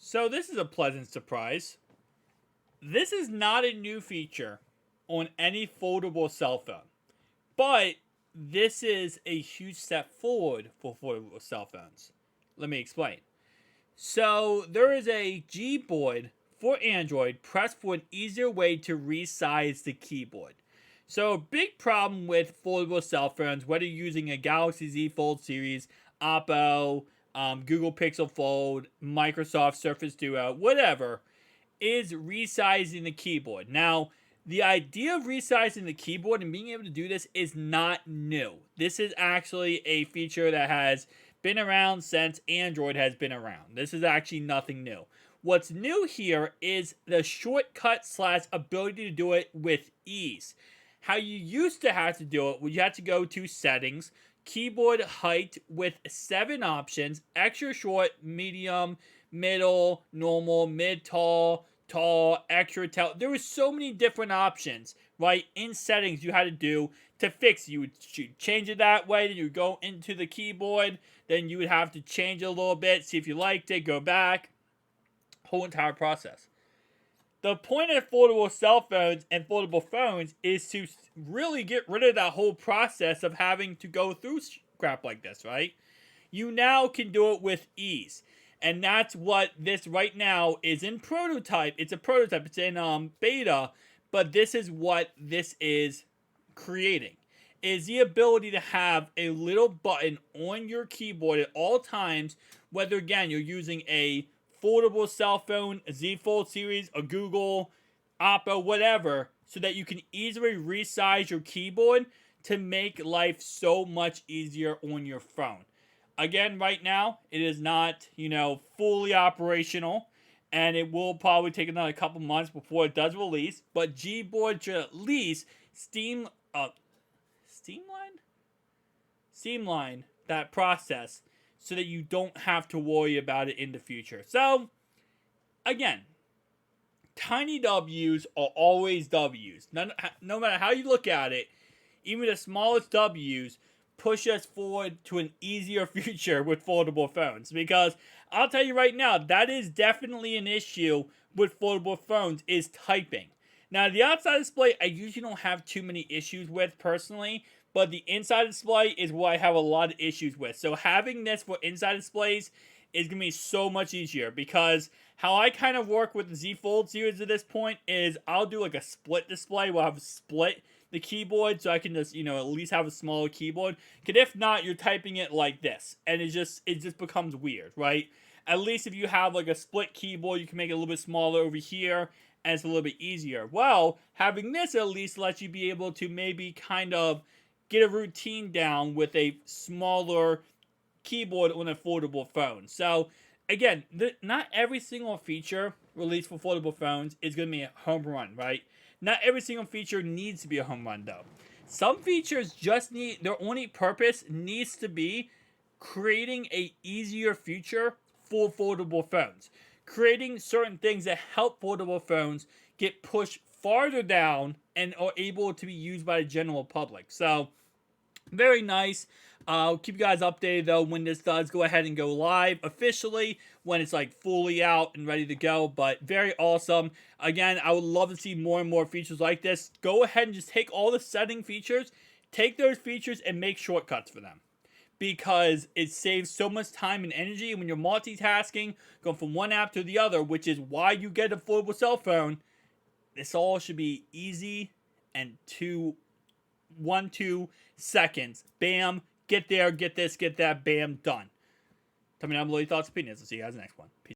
So this is a pleasant surprise. This is not a new feature on any foldable cell phone, but this is a huge step forward for foldable cell phones. Let me explain. So there is a G board for Android pressed for an easier way to resize the keyboard. So a big problem with foldable cell phones, whether you're using a Galaxy Z Fold series, Oppo, Google Pixel Fold, Microsoft Surface Duo, whatever, is resizing the keyboard. Now, the idea of resizing the keyboard and being able to do this is not new. This is actually a feature that has been around since Android has been around. This is actually nothing new. What's new here is the shortcut slash ability to do it with ease. How you used to have to do it, you had to go to settings, keyboard height with 7 options, extra short, medium, middle, normal, mid tall, tall, extra tall. There were so many different options, right? In settings you had to do to fix. You would change it that way, then you would go into the keyboard, then you would have to change it a little bit, see if you liked it, go back. Whole entire process. The point of foldable cell phones and foldable phones is to really get rid of that whole process of having to go through crap like this, right? You now can do it with ease. And that's what this right now is in prototype. It's a prototype. It's in beta. But this is what this is creating. Is the ability to have a little button on your keyboard at all times. Whether, again, you're using a foldable cell phone, a Z Fold series, a Google, Oppo, whatever. So that you can easily resize your keyboard to make life so much easier on your phone. Again, right now, it is not, fully operational, and it will probably take another couple months before it does release, but Gboard should at least streamline that process so that you don't have to worry about it in the future. So, again, tiny W's are always W's. No matter how you look at it, even the smallest W's push us forward to an easier future with foldable phones. Because I'll tell you right now, that is definitely an issue with foldable phones, is typing. Now, the outside display, I usually don't have too many issues with personally, but the inside display is what I have a lot of issues with. So having this for inside displays is going to be so much easier, because how I kind of work with the Z Fold series at this point is I'll do like a split display where I'll have split the keyboard so I can just, at least have a smaller keyboard. Because if not, you're typing it like this, and it just becomes weird, right? At least if you have like a split keyboard, you can make it a little bit smaller over here, and it's a little bit easier. Well, having this at least lets you be able to maybe kind of get a routine down with a smaller keyboard on a foldable phone. So, again, not every single feature released for foldable phones is going to be a home run, right? Not every single feature needs to be a home run, though. Some features just need, their only purpose needs to be creating a easier future for foldable phones. Creating certain things that help foldable phones get pushed farther down and are able to be used by the general public. So, very nice. I'll keep you guys updated though when this does go ahead and go live officially, when it's like fully out and ready to go. But very awesome. Again, I would love to see more and more features like this. Go ahead and just take all the setting features, take those features and make shortcuts for them, because it saves so much time and energy. And when you're multitasking, going from one app to the other, which is why you get a foldable cell phone, this all should be easy and 2 seconds. Bam. Get there, get this, get that, bam, done. Tell me down below your thoughts and opinions. I'll see you guys in the next one. Peace.